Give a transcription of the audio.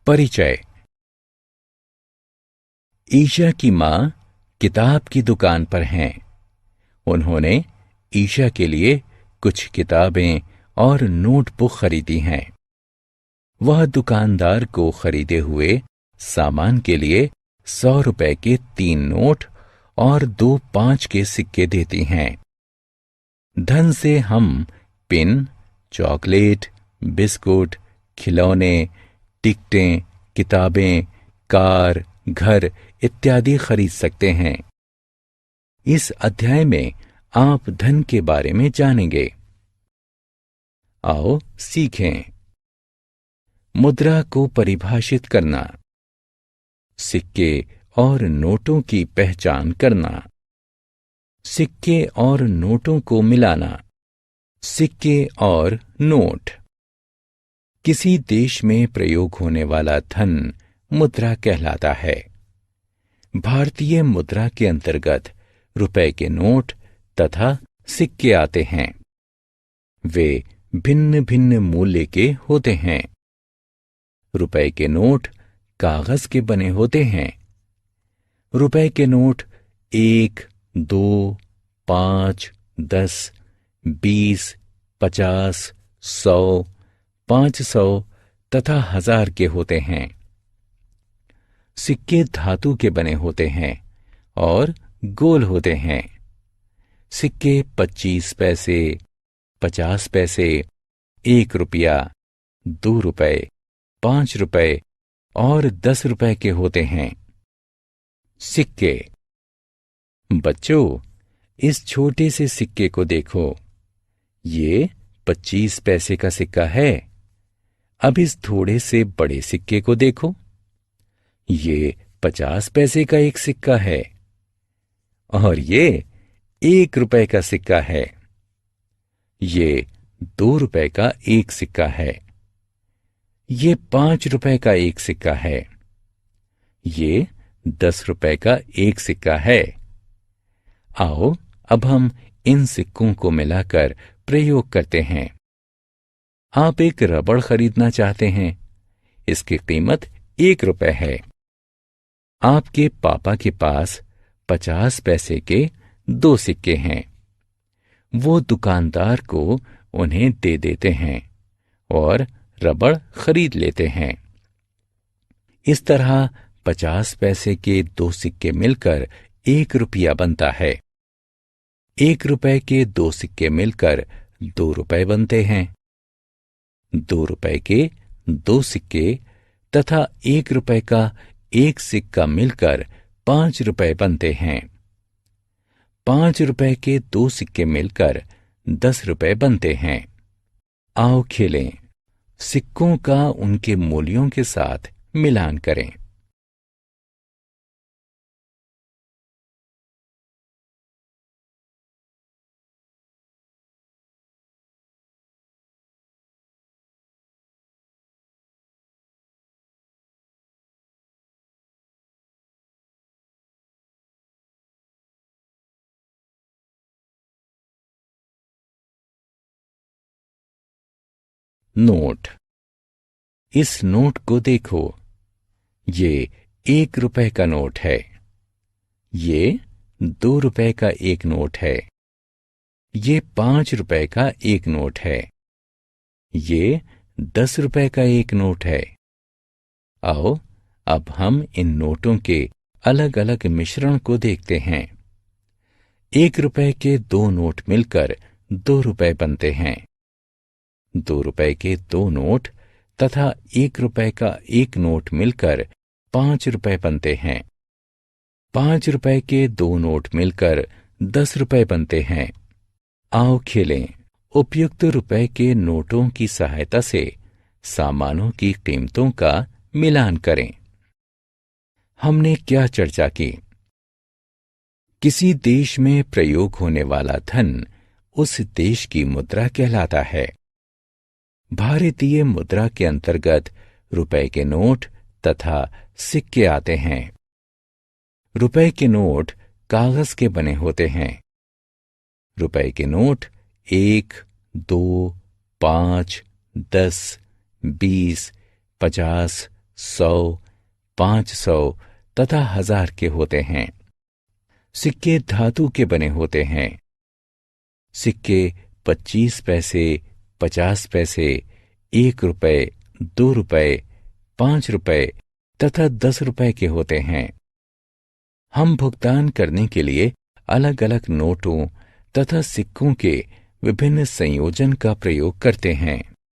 परिचय। ईशा की माँ किताब की दुकान पर हैं। उन्होंने ईशा के लिए कुछ किताबें और नोटबुक खरीदी हैं। वह दुकानदार को खरीदे हुए सामान के लिए 100 रुपए के 3 नोट और 2 5 के सिक्के देती हैं। धन से हम पेन, चॉकलेट, बिस्कुट, खिलौने, टिकटें, किताबें, कार, घर इत्यादि खरीद सकते हैं। इस अध्याय में आप धन के बारे में जानेंगे। आओ सीखें। मुद्रा को परिभाषित करना, सिक्के और नोटों की पहचान करना, सिक्के और नोटों को मिलाना, सिक्के और नोट। किसी देश में प्रयोग होने वाला धन मुद्रा कहलाता है। भारतीय मुद्रा के अंतर्गत रुपए के नोट तथा सिक्के आते हैं। वे भिन्न भिन्न मूल्य के होते हैं। रुपए के नोट कागज के बने होते हैं। रुपए के नोट 1, 2, 5, 10, 20, 50, 100, 500 तथा 1000 के होते हैं। सिक्के धातु के बने होते हैं और गोल होते हैं। सिक्के 25 पैसे, 50 पैसे, 1 रुपया, 2 रुपए, 5 रुपए और 10 रुपए के होते हैं। सिक्के। बच्चों, इस छोटे से सिक्के को देखो। ये 25 पैसे का सिक्का है। अब इस थोड़े से बड़े सिक्के को देखो। ये 50 पैसे का एक सिक्का है और ये 1 रुपए का सिक्का है। ये 2 रुपए का एक सिक्का है। ये 5 रुपए का एक सिक्का है। ये 10 रुपए का एक सिक्का है। आओ अब हम इन सिक्कों को मिलाकर प्रयोग करते हैं। आप एक रबड़ खरीदना चाहते हैं। इसकी कीमत 1 रुपए है। आपके पापा के पास 50 पैसे के 2 सिक्के हैं। वो दुकानदार को उन्हें दे देते हैं और रबड़ खरीद लेते हैं। इस तरह 50 पैसे के 2 सिक्के मिलकर 1 रुपया बनता है। 1 रुपए के 2 सिक्के मिलकर 2 रुपए बनते हैं। 2 रुपए के 2 सिक्के तथा 1 रुपए का एक सिक्का मिलकर 5 रुपए बनते हैं। 5 रुपए के 2 सिक्के मिलकर 10 रुपए बनते हैं। आओ खेलें। सिक्कों का उनके मूल्यों के साथ मिलान करें। नोट। इस नोट को देखो। ये 1 रुपए का नोट है। ये 2 रुपए का एक नोट है। ये 5 रुपए का एक नोट है। ये 10 रुपए का एक नोट है। आओ अब हम इन नोटों के अलग अलग मिश्रण को देखते हैं। 1 रुपए के 2 नोट मिलकर 2 रुपए बनते हैं। 2 रुपए के 2 नोट तथा 1 रुपए का एक नोट मिलकर 5 रुपए बनते हैं। 5 रुपए के 2 नोट मिलकर 10 रुपए बनते हैं। आओ खेलें। उपयुक्त रुपए के नोटों की सहायता से सामानों की कीमतों का मिलान करें। हमने क्या चर्चा की? किसी देश में प्रयोग होने वाला धन उस देश की मुद्रा कहलाता है। भारतीय मुद्रा के अंतर्गत रुपए के नोट तथा सिक्के आते हैं। रुपए के नोट कागज के बने होते हैं। रुपए के नोट 1, 2, 5, 10, 20, 50, 100, 500 तथा 1000 के होते हैं। सिक्के धातु के बने होते हैं। सिक्के 25 पैसे, 50 पैसे, 1 रुपए, 2 रुपए, 5 रुपए तथा 10 रुपए के होते हैं। हम भुगतान करने के लिए अलग अलग नोटों तथा सिक्कों के विभिन्न संयोजन का प्रयोग करते हैं।